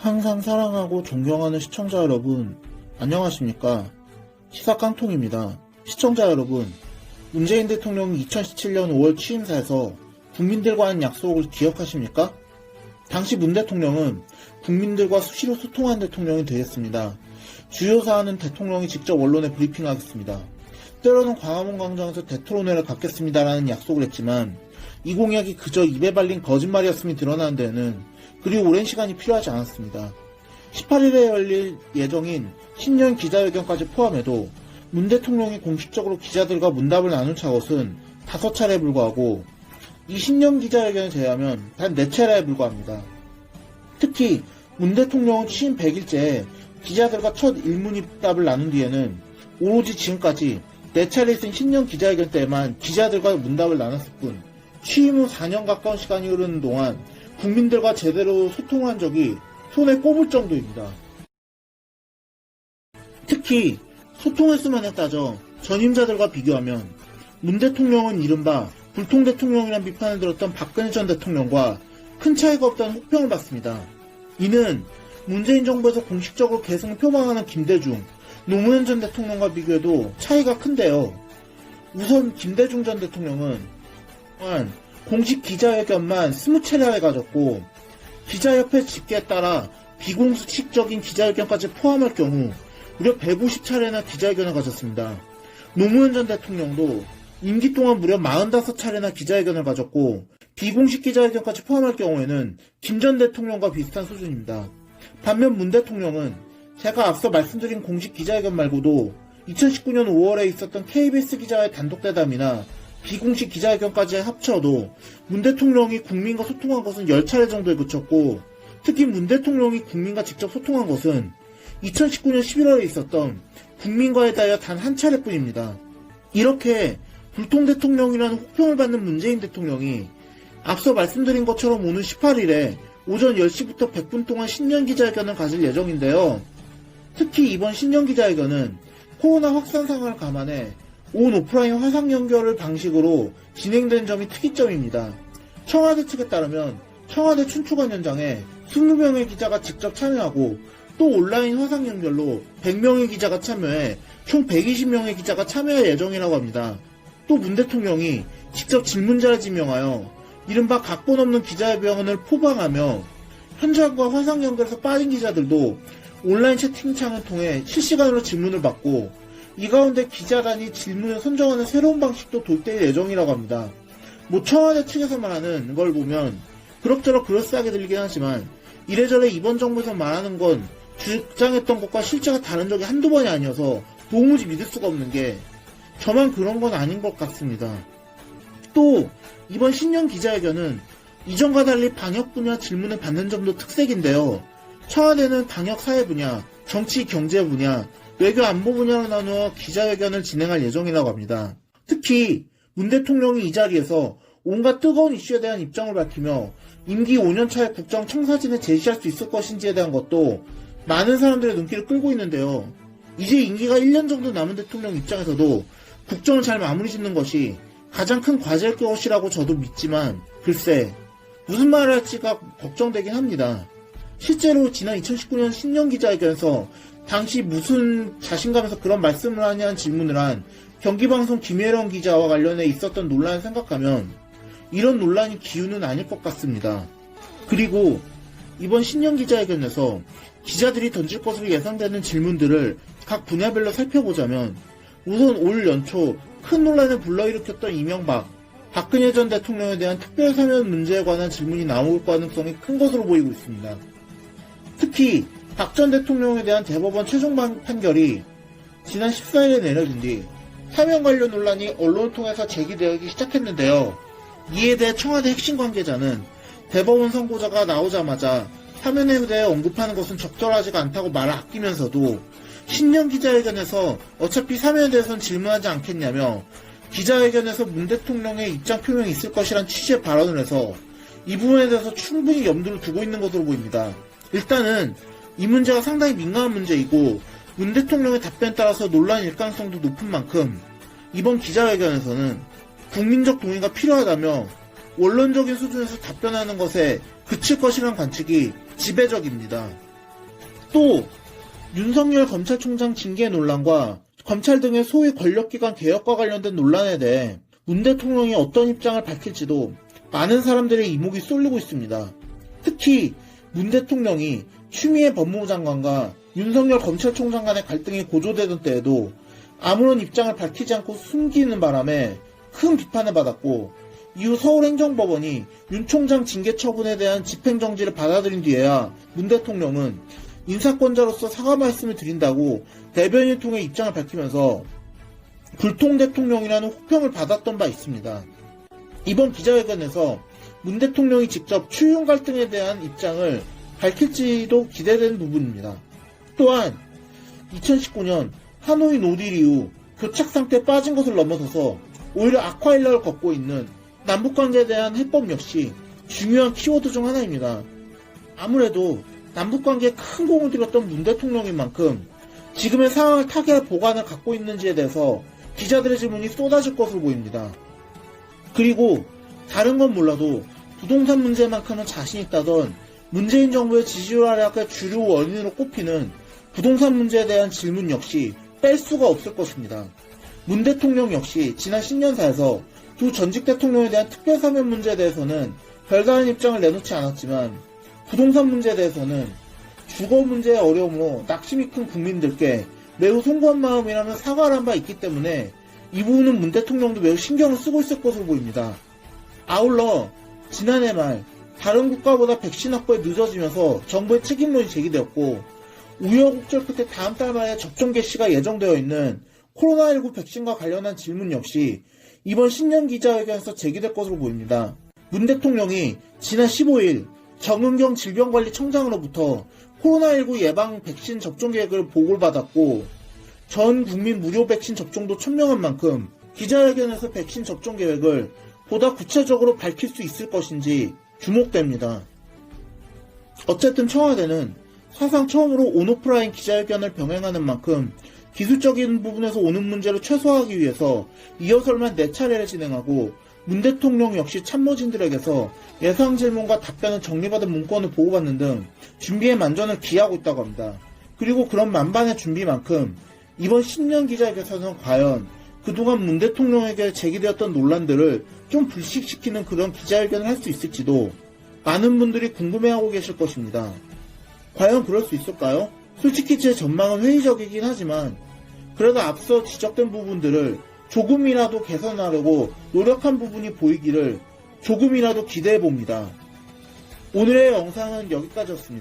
항상 사랑하고 존경하는 시청자 여러분, 안녕하십니까? 시사깡통입니다. 시청자 여러분, 문재인 대통령이 2017년 5월 취임사에서 국민들과 한 약속을 기억하십니까? 당시 문 대통령은 국민들과 수시로 소통하는 대통령이 되겠습니다. 주요 사안은 대통령이 직접 언론에 브리핑하겠습니다. 때로는 광화문 광장에서 대토론회를 갖겠습니다라는 약속을 했지만 이 공약이 그저 입에 발린 거짓말이었음이 드러나는 데에는 그리 오랜 시간이 필요하지 않았습니다. 18일에 열릴 예정인 신년 기자회견까지 포함해도 문 대통령이 공식적으로 기자들과 문답을 나눈 것은 5차례에 불과하고 이 신년 기자회견을 제외하면 단 4차례에 불과합니다. 특히 문 대통령은 취임 100일째에 기자들과 첫 일문이답을 나눈 뒤에는 오로지 지금까지 4차례 있은 신년 기자회견 때만 기자들과 문답을 나눴을 뿐 취임 후 4년 가까운 시간이 흐르는 동안 국민들과 제대로 소통한 적이 손에 꼽을 정도입니다. 특히 소통의 수만에 따져 전임자들과 비교하면 문 대통령은 이른바 불통 대통령이란 비판을 들었던 박근혜 전 대통령과 큰 차이가 없다는 혹평을 받습니다. 이는 문재인 정부에서 공식적으로 계승을 표방하는 김대중, 노무현 전 대통령과 비교해도 차이가 큰데요. 우선 김대중 전 대통령은 또한 공식 기자회견만 20차례나 가졌고 기자협회 집계에 따라 비공식적인 기자회견까지 포함할 경우 무려 150차례나 기자회견을 가졌습니다. 노무현 전 대통령도 임기 동안 무려 45차례나 기자회견을 가졌고 비공식 기자회견까지 포함할 경우에는 김 전 대통령과 비슷한 수준입니다. 반면 문 대통령은 제가 앞서 말씀드린 공식 기자회견 말고도 2019년 5월에 있었던 KBS 기자와의 단독 대담이나 비공식 기자회견까지 합쳐도 문 대통령이 국민과 소통한 것은 10차례 정도에 그쳤고 특히 문 대통령이 국민과 직접 소통한 것은 2019년 11월에 있었던 국민과의 대화 단 한 차례뿐입니다. 이렇게 불통 대통령이라는 혹평을 받는 문재인 대통령이 앞서 말씀드린 것처럼 오는 18일에 오전 10시부터 100분 동안 신년 기자회견을 가질 예정인데요. 특히 이번 신년 기자회견은 코로나 확산 상황을 감안해 온 오프라인 화상 연결을 방식으로 진행된 점이 특이점입니다. 청와대 측에 따르면 청와대 춘추관 현장에 20명의 기자가 직접 참여하고 또 온라인 화상 연결로 100명의 기자가 참여해 총 120명의 기자가 참여할 예정이라고 합니다. 또 문 대통령이 직접 질문자를 지명하여 이른바 각본 없는 기자회견을 포방하며 현장과 화상 연결에서 빠진 기자들도 온라인 채팅창을 통해 실시간으로 질문을 받고 이 가운데 기자단이 질문을 선정하는 새로운 방식도 도입될 예정이라고 합니다. 청와대 측에서 말하는 걸 보면 그럭저럭 그럴싸하게 들리긴 하지만 이래저래 이번 정부에서 말하는 건 주장했던 것과 실제가 다른 적이 한두 번이 아니어서 도무지 믿을 수가 없는 게 저만 그런 건 아닌 것 같습니다. 또 이번 신년 기자회견은 이전과 달리 방역 분야 질문을 받는 점도 특색인데요. 청와대는 방역 사회 분야, 정치 경제 분야, 외교 안보 분야로 나누어 기자회견을 진행할 예정이라고 합니다. 특히 문 대통령이 이 자리에서 온갖 뜨거운 이슈에 대한 입장을 밝히며 임기 5년차의 국정 청사진을 제시할 수 있을 것인지에 대한 것도 많은 사람들의 눈길을 끌고 있는데요. 이제 임기가 1년 정도 남은 대통령 입장에서도 국정을 잘 마무리 짓는 것이 가장 큰 과제일 것이라고 저도 믿지만 글쎄 무슨 말을 할지가 걱정되긴 합니다. 실제로 지난 2019년 신년 기자회견에서 당시 무슨 자신감에서 그런 말씀을 하냐는 질문을 한 경기방송 김혜령 기자와 관련해 있었던 논란을 생각하면 이런 논란이 기우는 아닐 것 같습니다. 그리고 이번 신년 기자회견에서 기자들이 던질 것으로 예상되는 질문들을 각 분야별로 살펴보자면 우선 올 연초 큰 논란을 불러일으켰던 이명박, 박근혜 전 대통령에 대한 특별사면 문제에 관한 질문이 나올 가능성이 큰 것으로 보이고 있습니다. 특히 박 전 대통령에 대한 대법원 최종 판결이 지난 14일에 내려진 뒤 사면 관련 논란이 언론을 통해서 제기되기 시작했는데요. 이에 대해 청와대 핵심 관계자는 대법원 선고자가 나오자마자 사면에 대해 언급하는 것은 적절하지가 않다고 말을 아끼면서도 신년 기자회견에서 어차피 사면에 대해서는 질문하지 않겠냐며 기자회견에서 문 대통령의 입장 표명이 있을 것이란 취지의 발언을 해서 이 부분에 대해서 충분히 염두를 두고 있는 것으로 보입니다. 일단은 이 문제가 상당히 민감한 문제이고 문 대통령의 답변에 따라서 논란일 가능성도 높은 만큼 이번 기자회견에서는 국민적 동의가 필요하다며 원론적인 수준에서 답변하는 것에 그칠 것이라는 관측이 지배적입니다. 또 윤석열 검찰총장 징계 논란과 검찰 등의 소위 권력기관 개혁과 관련된 논란에 대해 문 대통령이 어떤 입장을 밝힐지도 많은 사람들의 이목이 쏠리고 있습니다. 특히 문 대통령이 추미애 법무부 장관과 윤석열 검찰총장 간의 갈등이 고조되던 때에도 아무런 입장을 밝히지 않고 숨기는 바람에 큰 비판을 받았고, 이후 서울행정법원이 윤 총장 징계 처분에 대한 집행정지를 받아들인 뒤에야 문 대통령은 인사권자로서 사과 말씀을 드린다고 대변인을 통해 입장을 밝히면서 불통 대통령이라는 혹평을 받았던 바 있습니다. 이번 기자회견에서 문 대통령이 직접 추윤 갈등에 대한 입장을 밝힐지도 기대되는 부분입니다. 또한 2019년 하노이 노딜 이후 교착 상태에 빠진 것을 넘어서서 오히려 악화일러를 걷고 있는 남북관계에 대한 해법 역시 중요한 키워드 중 하나입니다. 아무래도 남북관계에 큰 공을 들였던 문 대통령인 만큼 지금의 상황을 타개할 보관을 갖고 있는지에 대해서 기자들의 질문이 쏟아질 것으로 보입니다. 그리고 다른 건 몰라도 부동산 문제만큼은 자신 있다던 문재인 정부의 지지율 하락의 주요 원인으로 꼽히는 부동산 문제에 대한 질문 역시 뺄 수가 없을 것입니다. 문 대통령 역시 지난 신년사에서 두 전직 대통령에 대한 특별사면 문제에 대해서는 별다른 입장을 내놓지 않았지만 부동산 문제에 대해서는 주거 문제의 어려움으로 낙심이 큰 국민들께 매우 송구한 마음이라는 사과를 한 바 있기 때문에 이 부분은 문 대통령도 매우 신경을 쓰고 있을 것으로 보입니다. 아울러 지난해 말 다른 국가보다 백신 확보에 늦어지면서 정부의 책임론이 제기되었고, 우여곡절 끝에 다음 달 말에 접종 개시가 예정되어 있는 코로나19 백신과 관련한 질문 역시 이번 신년 기자회견에서 제기될 것으로 보입니다. 문 대통령이 지난 15일 정은경 질병관리청장으로부터 코로나19 예방 백신 접종 계획을 보고를 받았고, 전 국민 무료 백신 접종도 천명한 만큼 기자회견에서 백신 접종 계획을 보다 구체적으로 밝힐 수 있을 것인지 주목됩니다. 어쨌든 청와대는 사상 처음으로 온오프라인 기자회견을 병행하는 만큼 기술적인 부분에서 오는 문제를 최소화하기 위해서 리허설만 4차례를 진행하고, 문 대통령 역시 참모진들에게서 예상 질문과 답변을 정리받은 문건을 보고받는 등 준비에 만전을 기하고 있다고 합니다. 그리고 그런 만반의 준비만큼 이번 신년 기자회견에서는 과연 그동안 문 대통령에게 제기되었던 논란들을 좀 불식시키는 그런 기자회견을 할 수 있을지도 많은 분들이 궁금해하고 계실 것입니다. 과연 그럴 수 있을까요? 솔직히 제 전망은 회의적이긴 하지만 그래도 앞서 지적된 부분들을 조금이라도 개선하려고 노력한 부분이 보이기를 조금이라도 기대해봅니다. 오늘의 영상은 여기까지였습니다.